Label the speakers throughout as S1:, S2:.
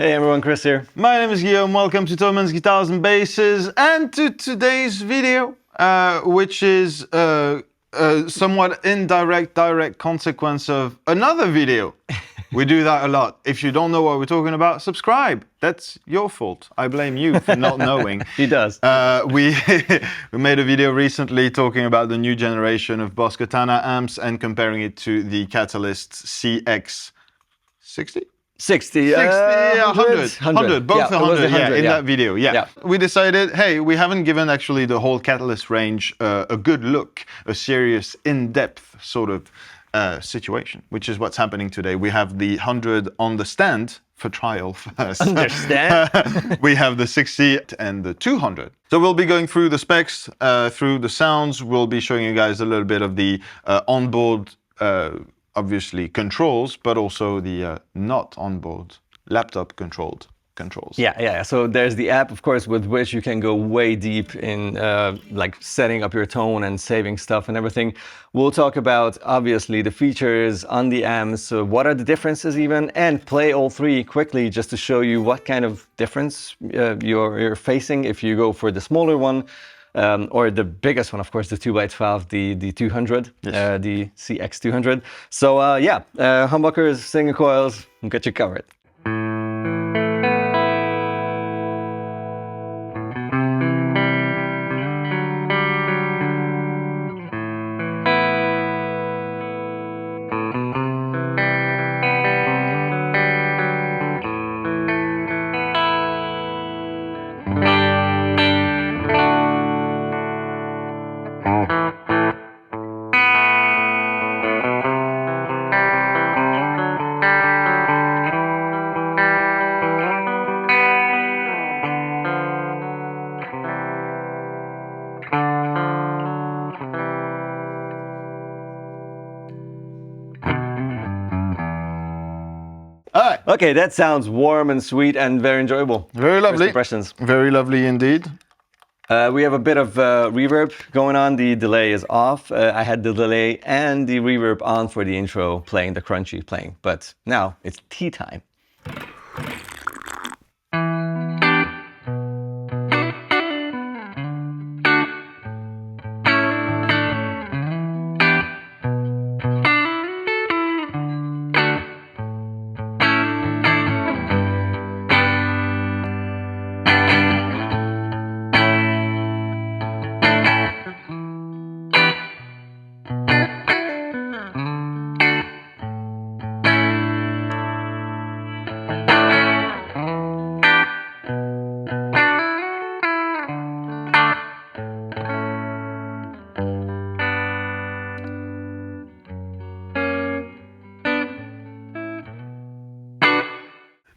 S1: Hey everyone, Kris here.
S2: My name is Guillaume, welcome to Thomann's Guitars and Basses and to today's video, which is a somewhat indirect, direct consequence of another video. We do that a lot. If you don't know what we're talking about, subscribe. That's your fault. I blame you for not knowing.
S1: He does.
S2: We made a video recently talking about the new generation of Boss Katana amps and comparing it to the Catalyst CX60?
S1: 60,
S2: 100, both
S1: yeah,
S2: 100, in
S1: yeah.
S2: that video, yeah. We decided, hey, we haven't given actually the whole Catalyst range a good look, a serious, in-depth sort of situation, which is what's happening today. We have the 100 on the stand for trial first.
S1: Understand?
S2: We have the 60 and the 200. So we'll be going through the specs, through the sounds. We'll be showing you guys a little bit of the onboard obviously controls, but also the not onboard laptop controls.
S1: Yeah. So there's the app, of course, with which you can go way deep in like setting up your tone and saving stuff and everything. We'll talk about obviously the features on the amps, what are the differences even, and play all three quickly just to show you what kind of difference you're facing if you go for the smaller one. Or the biggest one, of course, the 2x12, the 200, yes. The CX200. So humbuckers, single coils, we'll get you covered.
S2: All right.
S1: Okay, that sounds warm and sweet and very enjoyable.
S2: Very lovely.
S1: First impressions.
S2: Very lovely indeed.
S1: We have a bit of reverb going on. The delay is off. I had the delay and the reverb on for the intro playing, the crunchy playing. But now it's tea time.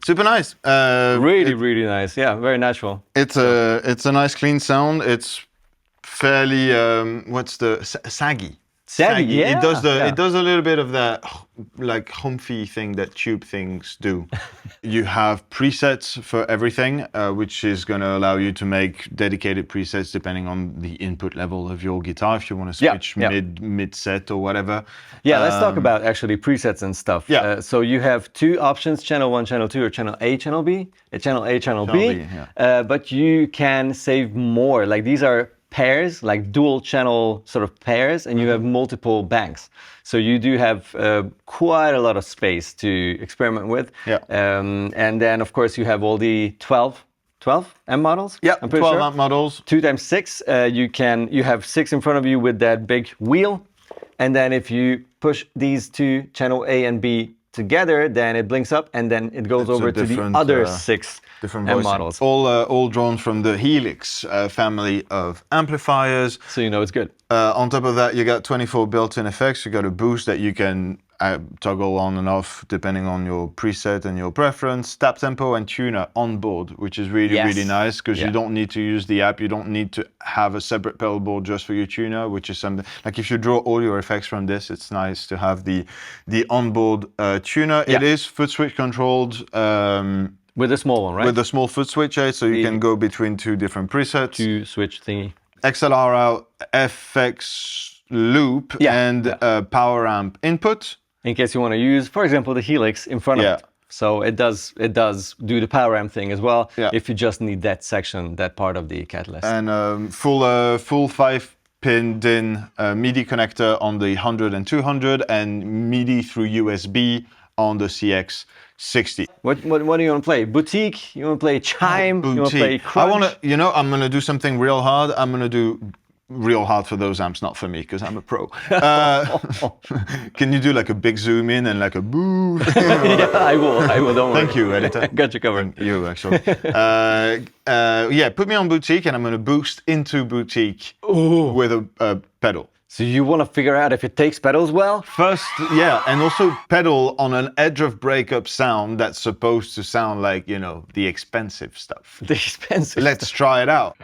S2: Super nice.
S1: Really nice. Yeah, very natural.
S2: It's a nice clean sound. It's fairly saggy.
S1: Saggy, yeah.
S2: It does a little bit of that like humpy thing that tube things do. You have presets for everything, which is going to allow you to make dedicated presets depending on the input level of your guitar. If you want to switch mid set or whatever.
S1: Yeah, let's talk about actually presets and stuff.
S2: Yeah.
S1: So you have two options: channel 1, channel 2, or channel A, channel B. Channel A, channel B. But you can save more. Like these are pairs, like dual channel sort of pairs, and you have multiple banks. So you do have quite a lot of space to experiment with.
S2: Yeah.
S1: And then of course you have all the 12 amp models.
S2: Yeah,
S1: I'm pretty
S2: 12
S1: sure.
S2: amp models.
S1: 2x6. You have 6 in front of you with that big wheel. And then if you push these two, channel A and B, together, then it blinks up and then it goes over to the other 6
S2: different
S1: models.
S2: All drawn from the Helix family of amplifiers.
S1: So you know it's good.
S2: On top of that, you got 24 built-in effects. You got a boost that you can toggle on and off depending on your preset and your preference. Tap tempo and tuner on board, which is really nice because you don't need to use the app. You don't need to have a separate pedal board just for your tuner, which is something like if you draw all your effects from this, it's nice to have the onboard tuner. It is foot switch controlled.
S1: With a small one, right?
S2: With a small foot switch, so you can go between 2 different presets.
S1: 2 switch thingy.
S2: XLR out, FX loop, and power amp input.
S1: In case you want to use, for example, the Helix in front of it. So it does do the power amp thing as well.
S2: Yeah.
S1: If you just need that section, that part of the catalyst.
S2: And full 5-pin DIN MIDI connector on the 100 and 200, and MIDI through USB on the CX60.
S1: What do you want to play? Boutique? You want to play Chime?
S2: Boutique.
S1: You want to play Crunch?
S2: I want to, I'm going to do something real hard. I'm going to do real hard for those amps, not for me, because I'm a pro. Can you do like a big zoom in and like a boo?
S1: Yeah, I will, don't worry.
S2: Thank you, editor.
S1: Got you covered.
S2: You, actually. Yeah, put me on Boutique, and I'm going to boost into Boutique with a pedal.
S1: So you want to figure out if it takes pedals well?
S2: First, yeah, and also pedal on an edge of breakup sound that's supposed to sound like, the expensive stuff.
S1: The expensive
S2: Let's try it out.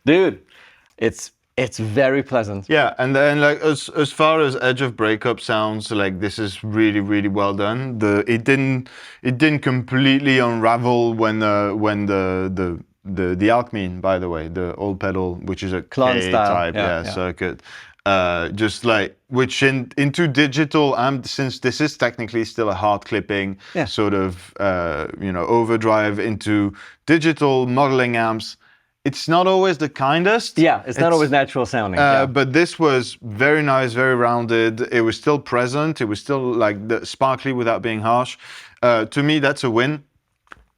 S1: Dude, it's very pleasant.
S2: Yeah, and then like as far as edge of breakup sounds, like this is really, really well done. It didn't completely unravel when the Alchemine, by the way, the old pedal, which is a
S1: Clone
S2: K
S1: style.
S2: type circuit, just like which into digital amp, since this is technically still a hard clipping sort of overdrive into digital modeling amps. It's not always the kindest.
S1: Yeah, it's not always natural sounding.
S2: But this was very nice, very rounded. It was still present. It was still like sparkly without being harsh. To me, that's a win.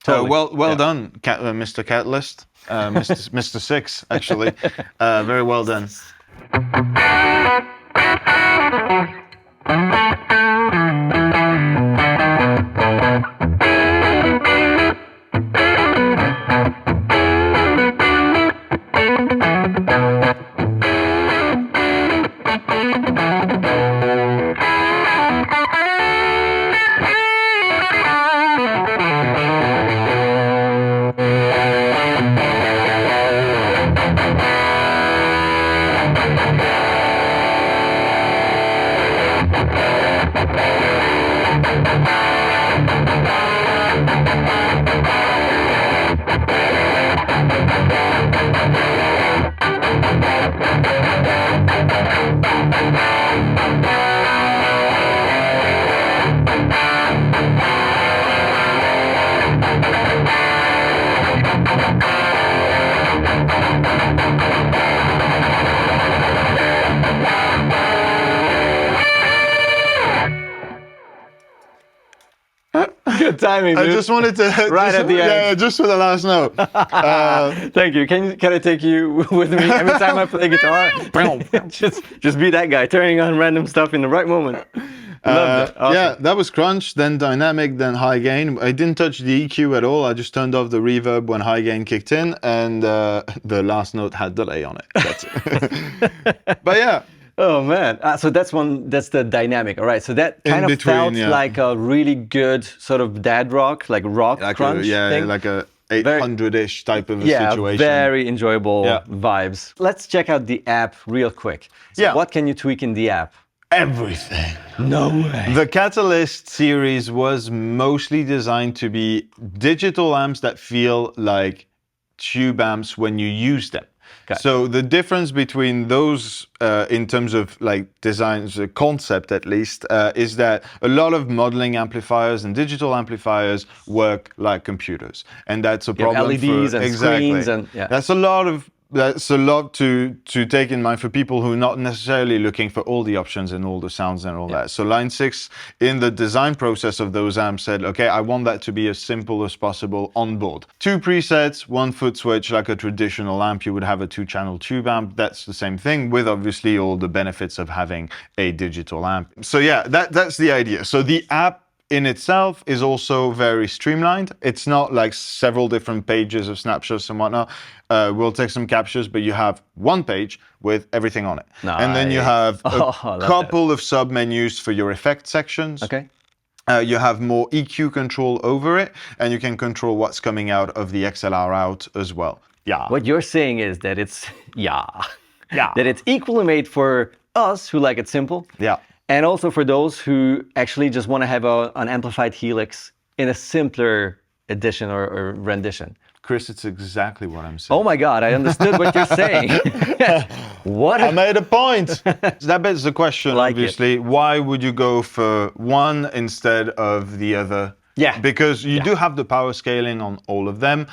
S1: Totally.
S2: Well done, Mr. Catalyst, Mr. Six, actually. Very well done.
S1: Good timing, dude.
S2: I just wanted to
S1: right at the end.
S2: Yeah, just for the last note.
S1: Thank you. Can I take you with me every time I play guitar? just be that guy, turning on random stuff in the right moment. Loved it. Awesome.
S2: Yeah, that was crunch, then dynamic, then high gain. I didn't touch the EQ at all. I just turned off the reverb when high gain kicked in, and the last note had delay on it. That's it. But yeah.
S1: Oh man, so that's the dynamic. All right, so that kind of felt like a really good sort of dad rock, like crunch thing.
S2: Like a 800-ish type of a situation.
S1: Very enjoyable vibes. Let's check out the app real quick. So what can you tweak in the app?
S2: Everything.
S1: No way.
S2: The Catalyst series was mostly designed to be digital amps that feel like tube amps when you use them.
S1: Gotcha.
S2: So the difference between those in terms of like designs, the concept at least, is that a lot of modeling amplifiers and digital amplifiers work like computers. And that's a problem
S1: LEDs
S2: for,
S1: and
S2: exactly.
S1: screens and
S2: That's a lot of that's a lot to take in mind for people who are not necessarily looking for all the options and all the sounds and all that. So Line6, in the design process of those amps, said, okay, I want that to be as simple as possible on board. 2 presets, 1 foot switch, like a traditional amp. You would have a 2-channel tube amp. That's the same thing, with obviously all the benefits of having a digital amp. So yeah, that's the idea. So the app in itself is also very streamlined. It's not like several different pages of snapshots and whatnot. We'll take some captures, but you have 1 page with everything on it.
S1: Nice.
S2: And then you have a couple of sub-menus for your effect sections.
S1: Okay.
S2: You have more EQ control over it, and you can control what's coming out of the XLR out as well. Yeah.
S1: What you're saying is that it's, that it's equally made for us who like it simple.
S2: Yeah.
S1: And also for those who actually just want to have an amplified Helix in a simpler edition or rendition.
S2: Kris, it's exactly what I'm saying.
S1: Oh my God, I understood what you're saying. What?
S2: I made a point. That begs the question, obviously, why would you go for one instead of the other?
S1: Yeah.
S2: Because you do have the power scaling on all of them.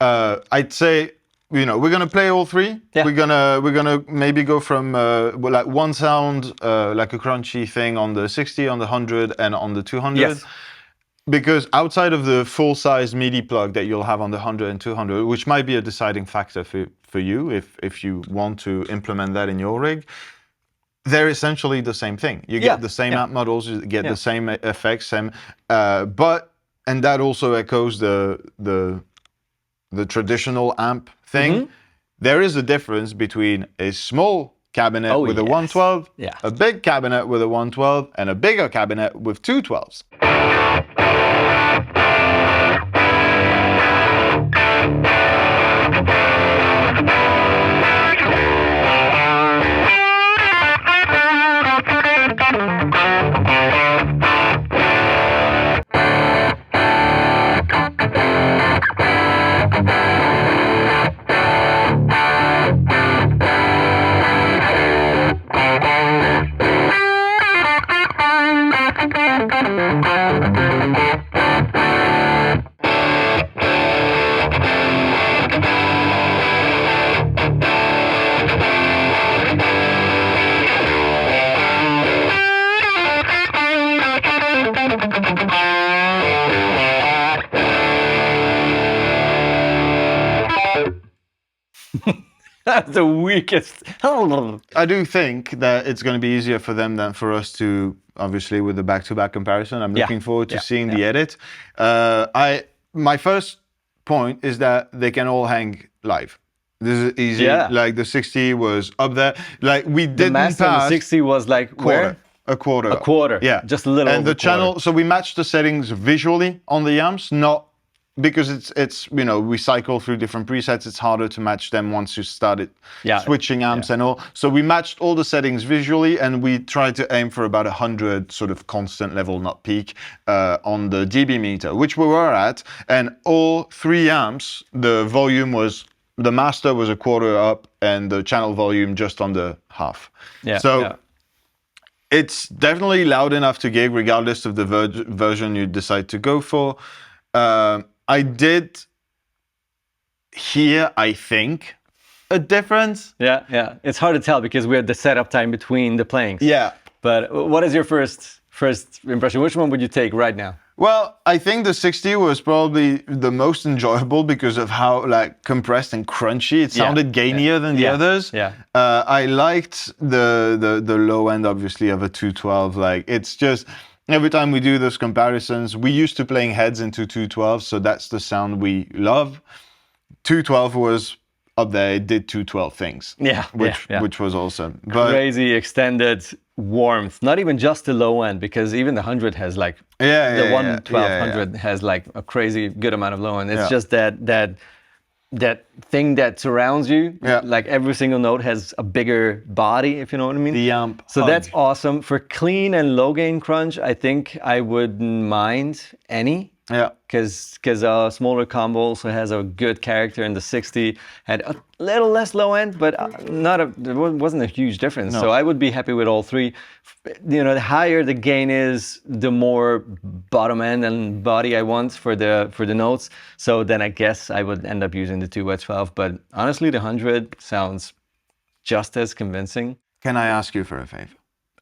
S2: Yeah. I'd say, you know, we're gonna play all 3. Yeah. We're gonna maybe go from like one sound, like a crunchy thing on the 60, on the 100, and on the 200. Yes. Because outside of the full-size MIDI plug that you'll have on the 100 and 200, which might be a deciding factor for you if you want to implement that in your rig, they're essentially the same thing. You get the same amp models, you get the same effects, and that also echoes the traditional amp thing. Mm-hmm. There is a difference between a small cabinet with a 112, a big cabinet with a 112, and a bigger cabinet with 2 12s.
S1: That's the weakest.
S2: I do think that it's going to be easier for them than for us to, obviously, with the back-to-back comparison. I'm looking forward to seeing the edit. My first point is that they can all hang live. This is easy. Yeah. Like the 60 was up there. Like we didn't
S1: the master
S2: pass.
S1: The 60 was like
S2: quarter. A quarter.
S1: A quarter.
S2: Yeah.
S1: Just a little.
S2: And the channel. So we matched the settings visually on the amps, not because it's you know, we cycle through different presets. It's harder to match them once you started switching amps and all. So we matched all the settings visually, and we tried to aim for about 100 sort of constant level, not peak, on the dB meter, which we were at. And all 3 amps, the volume was, the master was a quarter up, and the channel volume just under half. Yeah. So it's definitely loud enough to gig, regardless of the version you decide to go for. I did hear, I think, a difference.
S1: Yeah. It's hard to tell because we had the setup time between the playings.
S2: Yeah.
S1: But what is your first impression? Which one would you take right now?
S2: Well, I think the 60 was probably the most enjoyable because of how like compressed and crunchy it sounded, gainier than the others. Yeah. I liked the low end, obviously, of a 212. Like it's just. Every time we do those comparisons, we used to playing heads into 212, so that's the sound we love. 212 was up there, it did 212 things. Which was awesome. But
S1: crazy extended warmth, not even just the low end, because even the 100 has like, the 11200 has like a crazy good amount of low end. It's just that thing that surrounds you, like every single note has a bigger body, if you know what I mean.
S2: The amp.
S1: So that's awesome. For clean and low gain crunch, I think I wouldn't mind any.
S2: Yeah.
S1: Because a smaller combo also has a good character, and the 60 had a little less low end, but there wasn't a huge difference.
S2: No.
S1: So I would be happy with all three. You know, the higher the gain is, the more bottom end and body I want for the notes. So then I guess I would end up using the 2x12. But honestly, the 100 sounds just as convincing.
S2: Can I ask you for a favor?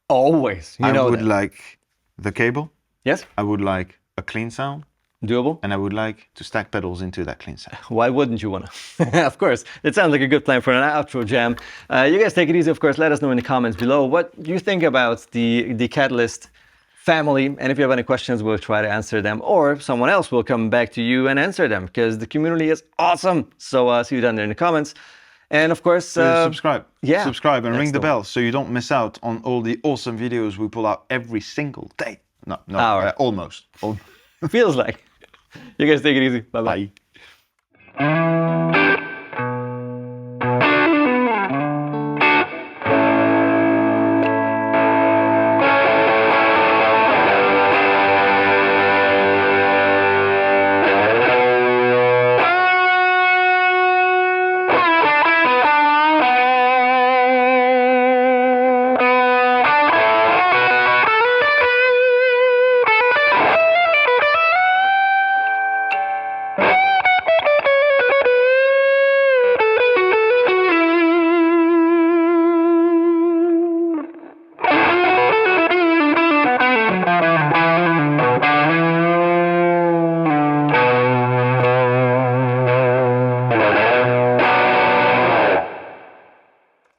S1: Always. You know
S2: I would
S1: that.
S2: like the cable.
S1: Yes.
S2: I would like a clean sound.
S1: Doable.
S2: And I would like to stack pedals into that clean sound.
S1: Why wouldn't you want to? Of course. It sounds like a good plan for an outro jam. You guys take it easy, of course. Let us know in the comments below what you think about the Catalyst family. And if you have any questions, we'll try to answer them. Or someone else will come back to you and answer them, because the community is awesome. So see you down there in the comments. And of course,
S2: subscribe.
S1: Yeah.
S2: Subscribe and ring the bell so you don't miss out on all the awesome videos we pull out every single day. No, almost.
S1: Feels like. You guys take it easy. Bye-bye.
S2: Bye.